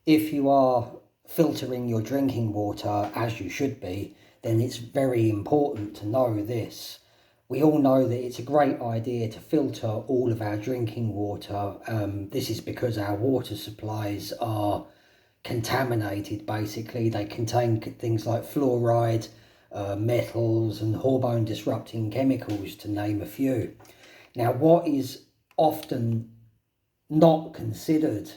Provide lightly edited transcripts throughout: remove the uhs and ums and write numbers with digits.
if you are filtering your drinking water as you should be, then it's very important to know this. We all know that it's a great idea to filter all of our drinking water. This is because our water supplies are contaminated, basically. They contain things like fluoride, metals and hormone disrupting chemicals, to name a few. Now, what is often not considered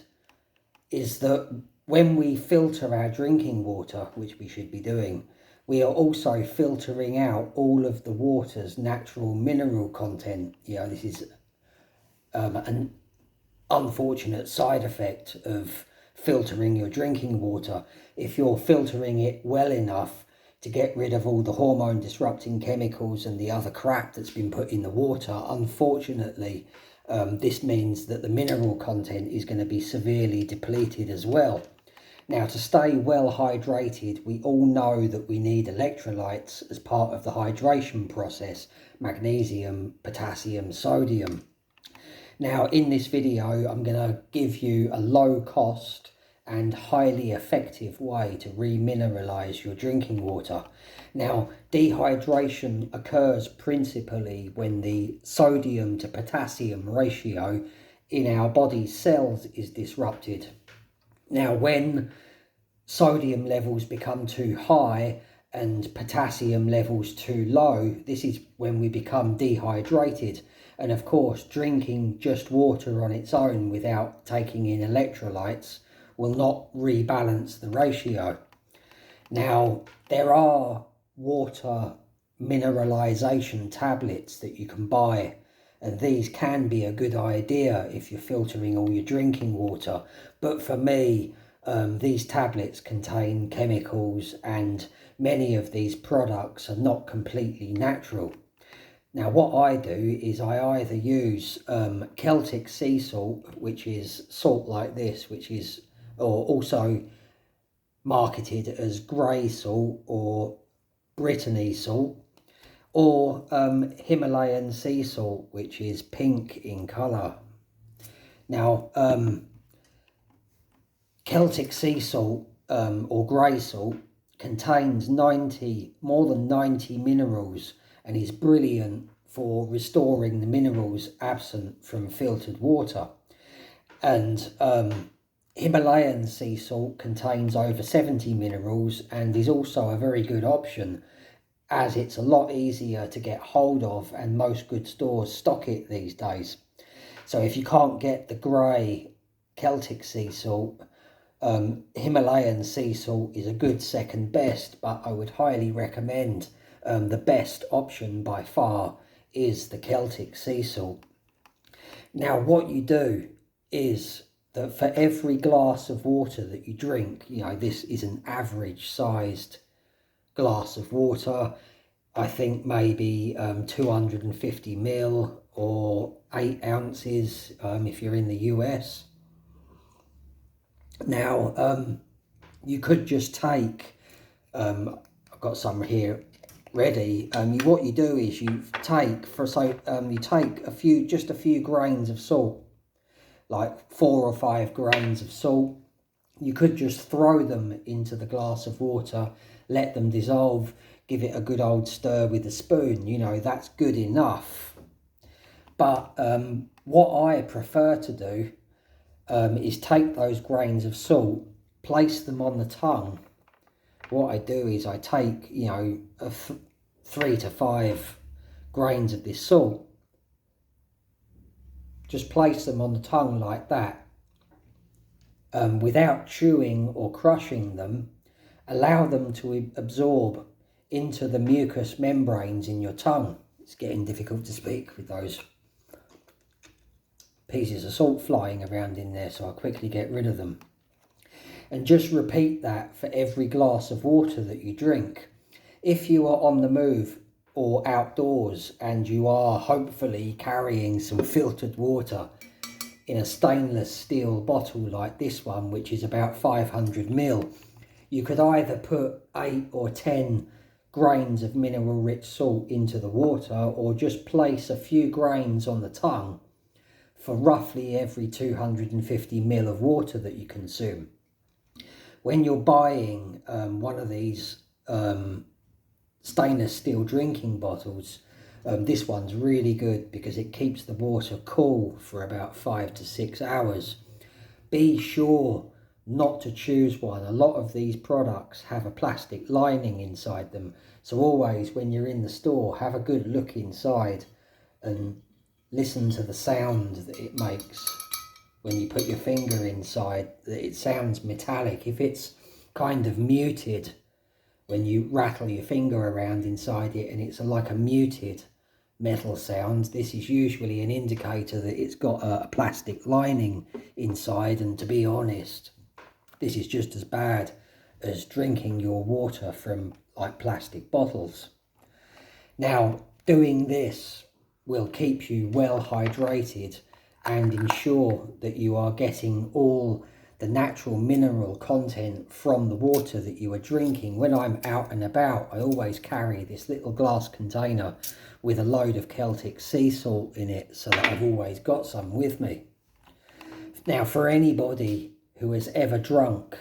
is that when we filter our drinking water, which we should be doing, we are also filtering out all of the water's natural mineral content. This is an unfortunate side effect of filtering your drinking water. If you're filtering it well enough to get rid of all the hormone disrupting chemicals and the other crap that's been put in the water, unfortunately, this means that the mineral content is going to be severely depleted as well. Now, to stay well hydrated, we all know that we need electrolytes as part of the hydration process: magnesium, potassium, sodium. Now, in this video, I'm going to give you a low cost and highly effective way to remineralize your drinking water. Now, dehydration occurs principally when the sodium to potassium ratio in our body's cells is disrupted. Now, when sodium levels become too high and potassium levels too low, this is when we become dehydrated. And of course, drinking just water on its own without taking in electrolytes will not rebalance the ratio. Now, there are water mineralization tablets that you can buy, and these can be a good idea if you're filtering all your drinking water. But for me, these tablets contain chemicals, and many of these products are not completely natural. Now, what I do is I either use Celtic sea salt, which is salt like this, or also marketed as grey salt or Brittany salt, or Himalayan sea salt, which is pink in colour. Now, Celtic sea salt or grey salt contains more than 90 minerals and is brilliant for restoring the minerals absent from filtered water. And Himalayan sea salt contains over 70 minerals and is also a very good option, as it's a lot easier to get hold of and most good stores stock it these days. So if you can't get the grey Celtic sea salt, Himalayan sea salt is a good second best, but I would highly recommend the best option by far is the Celtic sea salt. Now, what you do is that for every glass of water that you drink, this is an average sized glass of water, I think maybe 250 ml or 8 ounces if you're in the US. Now, you could just take, I've got some here ready. What you do is you take just a few grains of salt, like 4 or 5 grains of salt. You could just throw them into the glass of water, let them dissolve, give it a good old stir with a spoon. That's good enough. But what I prefer to do is take those grains of salt, place them on the tongue. What I do is I take, 3 to 5 grains of this salt, just place them on the tongue like that, without chewing or crushing them. Allow them to absorb into the mucous membranes in your tongue. It's getting difficult to speak with those pieces of salt flying around in there, so I'll quickly get rid of them. And just repeat that for every glass of water that you drink. If you are on the move or outdoors and you are hopefully carrying some filtered water in a stainless steel bottle like this one, which is about 500 ml, you could either put 8 or 10 grains of mineral rich salt into the water, or just place a few grains on the tongue for roughly every 250 ml of water that you consume. when you're buying one of these stainless steel drinking bottles, this one's really good because it keeps the water cool for about 5 to 6 hours. Be sure not to choose one. A lot of these products have a plastic lining inside them, so always when you're in the store, have a good look inside and listen to the sound that it makes when you put your finger inside. It sounds metallic. If it's kind of muted when you rattle your finger around inside it and it's like a muted metal sound, this is usually an indicator that it's got a plastic lining inside. And to be honest, this is just as bad as drinking your water from like plastic bottles. Now, doing this will keep you well hydrated and ensure that you are getting all the natural mineral content from the water that you are drinking. When I'm out and about, I always carry this little glass container with a load of Celtic sea salt in it, so that I've always got some with me. Now, for anybody who has ever drunk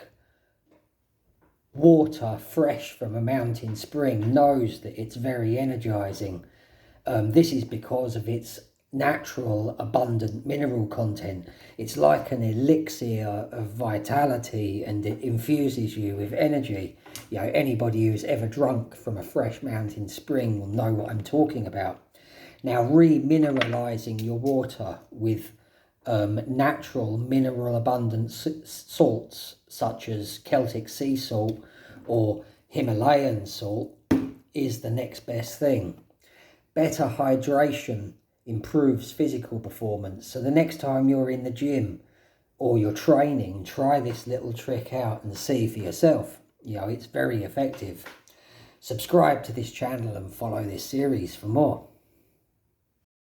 water fresh from a mountain spring knows that it's very energizing. This is because of its natural abundant mineral content. It's like an elixir of vitality, and it infuses you with energy. You know, anybody who's ever drunk from a fresh mountain spring will know what I'm talking about. Now, remineralizing your water with natural mineral abundant salts such as Celtic sea salt or Himalayan salt is the next best thing. Better hydration improves physical performance. So the next time you're in the gym or you're training, try this little trick out and see for yourself. You know, it's very effective. Subscribe to this channel and follow this series for more.